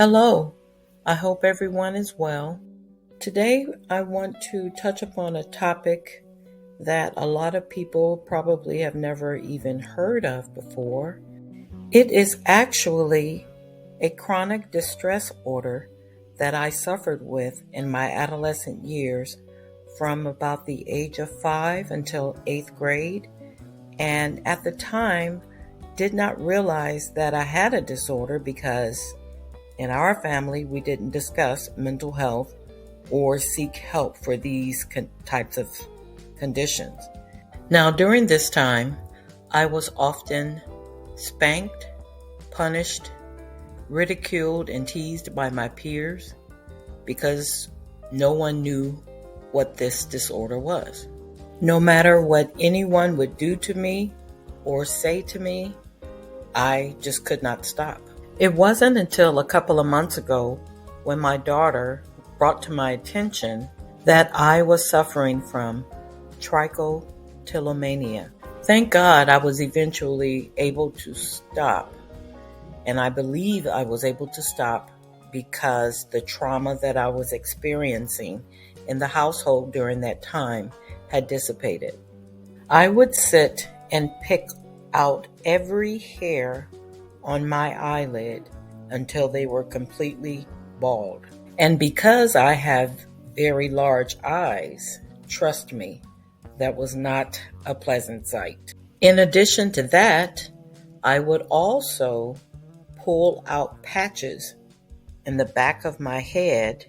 Hello, I hope everyone is well. Today I want to touch upon a topic that a lot of people probably have never even heard of before. It is actually a chronic distress order that I suffered with in my adolescent years from about the age of 5 until 8th grade, and at the time did not realize that I had a disorder because in our family, we didn't discuss mental health or seek help for these types of conditions. Now, during this time, I was often spanked, punished, ridiculed, and teased by my peers because no one knew what this disorder was. No matter what anyone would do to me or say to me, I just could not stop. It wasn't until a couple of months ago when my daughter brought to my attention that I was suffering from trichotillomania. Thank God I was eventually able to stop, and I believe I was able to stop because the trauma that I was experiencing in the household during that time had dissipated. I would sit and pick out every hair on my eyelid until they were completely bald. And because I have very large eyes, trust me, that was not a pleasant sight. In addition to that, I would also pull out patches in the back of my head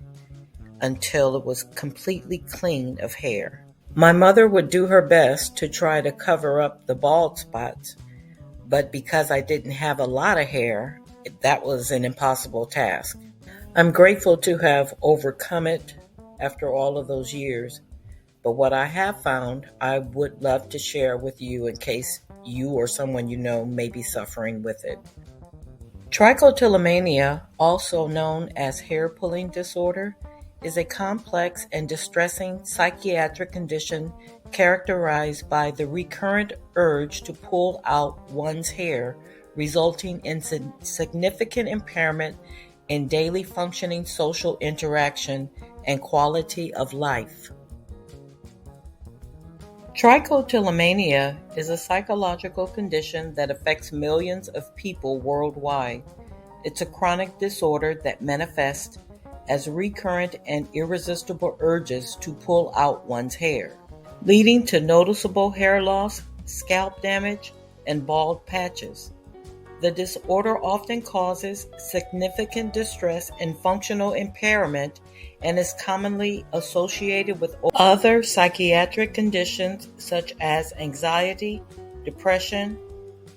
until it was completely clean of hair. My mother would do her best to try to cover up the bald spots, but because I didn't have a lot of hair, that was an impossible task. I'm grateful to have overcome it after all of those years, but what I have found, I would love to share with you in case you or someone you know may be suffering with it. Trichotillomania, also known as hair pulling disorder, is a complex and distressing psychiatric condition characterized by the recurrent urge to pull out one's hair, resulting in significant impairment in daily functioning, social interaction, and quality of life. Trichotillomania is a psychological condition that affects millions of people worldwide. It's a chronic disorder that manifests as recurrent and irresistible urges to pull out one's hair, leading to noticeable hair loss, scalp damage, and bald patches. The disorder often causes significant distress and functional impairment and is commonly associated with other psychiatric conditions such as anxiety, depression,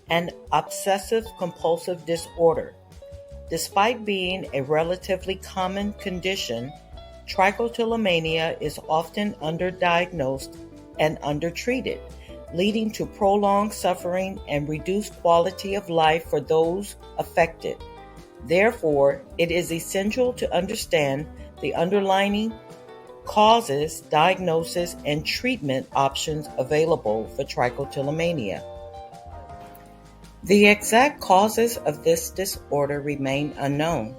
and obsessive-compulsive disorder. Despite being a relatively common condition, trichotillomania is often underdiagnosed and undertreated, leading to prolonged suffering and reduced quality of life for those affected. Therefore, it is essential to understand the underlying causes, diagnosis, and treatment options available for trichotillomania. The exact causes of this disorder remain unknown.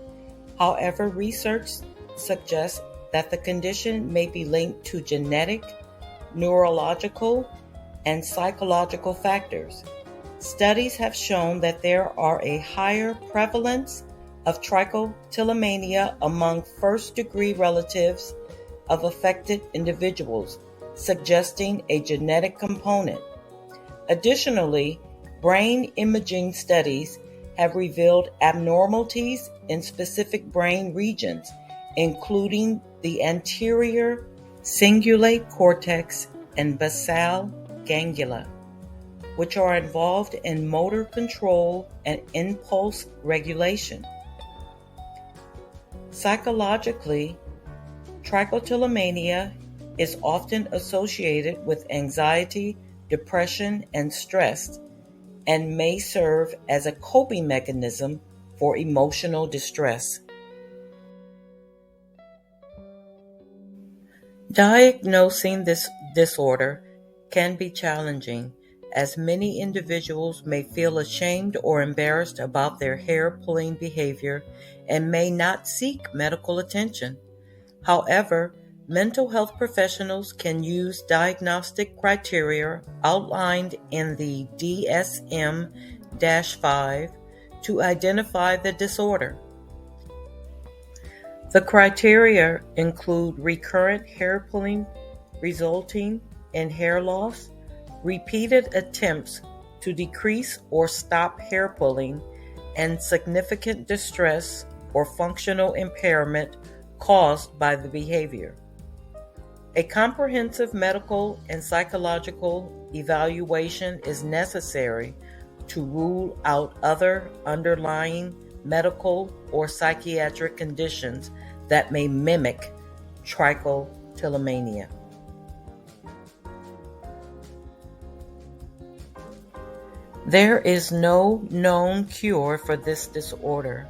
However, research suggests that the condition may be linked to genetic, neurological, and psychological factors. Studies have shown that there are a higher prevalence of trichotillomania among first-degree relatives of affected individuals, suggesting a genetic component. Additionally, brain imaging studies have revealed abnormalities in specific brain regions, including the anterior cingulate cortex and basal ganglia, which are involved in motor control and impulse regulation. Psychologically, trichotillomania is often associated with anxiety, depression, and stress, and may serve as a coping mechanism for emotional distress. Diagnosing this disorder can be challenging as many individuals may feel ashamed or embarrassed about their hair-pulling behavior and may not seek medical attention. However, mental health professionals can use diagnostic criteria outlined in the DSM-5 to identify the disorder. The criteria include recurrent hair pulling resulting in hair loss, repeated attempts to decrease or stop hair pulling, and significant distress or functional impairment caused by the behavior. A comprehensive medical and psychological evaluation is necessary to rule out other underlying medical or psychiatric conditions that may mimic trichotillomania. There is no known cure for this disorder,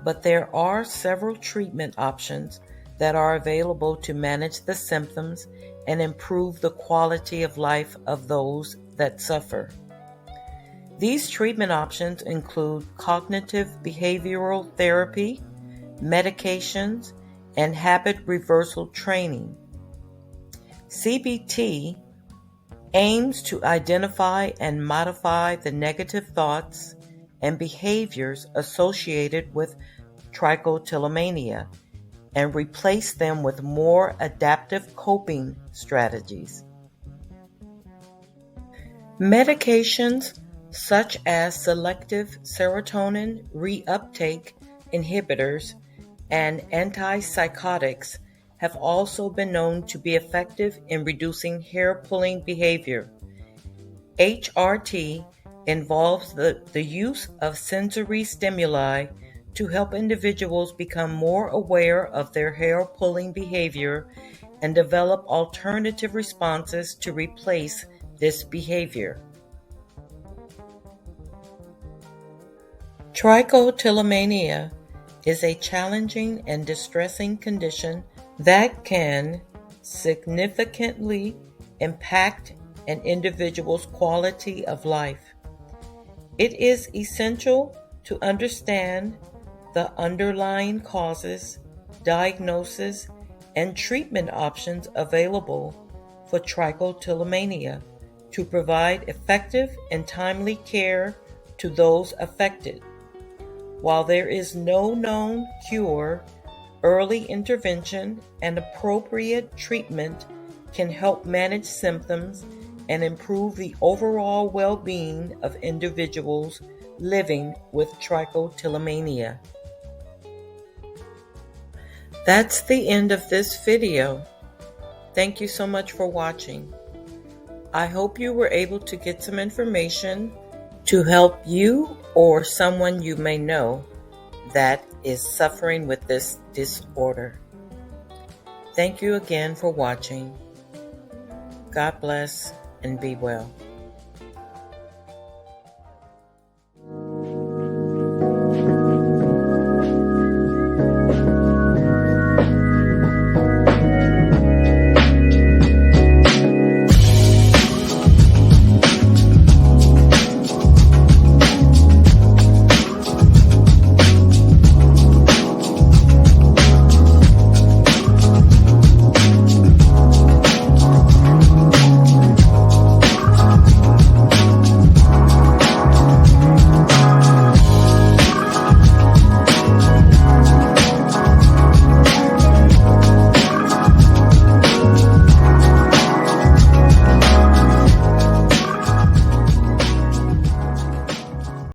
but there are several treatment options that are available to manage the symptoms and improve the quality of life of those that suffer. These treatment options include cognitive behavioral therapy, medications, and habit reversal training. CBT aims to identify and modify the negative thoughts and behaviors associated with trichotillomania and replace them with more adaptive coping strategies. Medications such as selective serotonin reuptake inhibitors and antipsychotics have also been known to be effective in reducing hair-pulling behavior. HRT involves the use of sensory stimuli to help individuals become more aware of their hair-pulling behavior and develop alternative responses to replace this behavior. Trichotillomania is a challenging and distressing condition that can significantly impact an individual's quality of life. It is essential to understand the underlying causes, diagnosis, and treatment options available for trichotillomania to provide effective and timely care to those affected. While there is no known cure, early intervention and appropriate treatment can help manage symptoms and improve the overall well-being of individuals living with trichotillomania. That's the end of this video. Thank you so much for watching. I hope you were able to get some information to help you or someone you may know that is suffering with this disorder. Thank you again for watching. God bless and be well.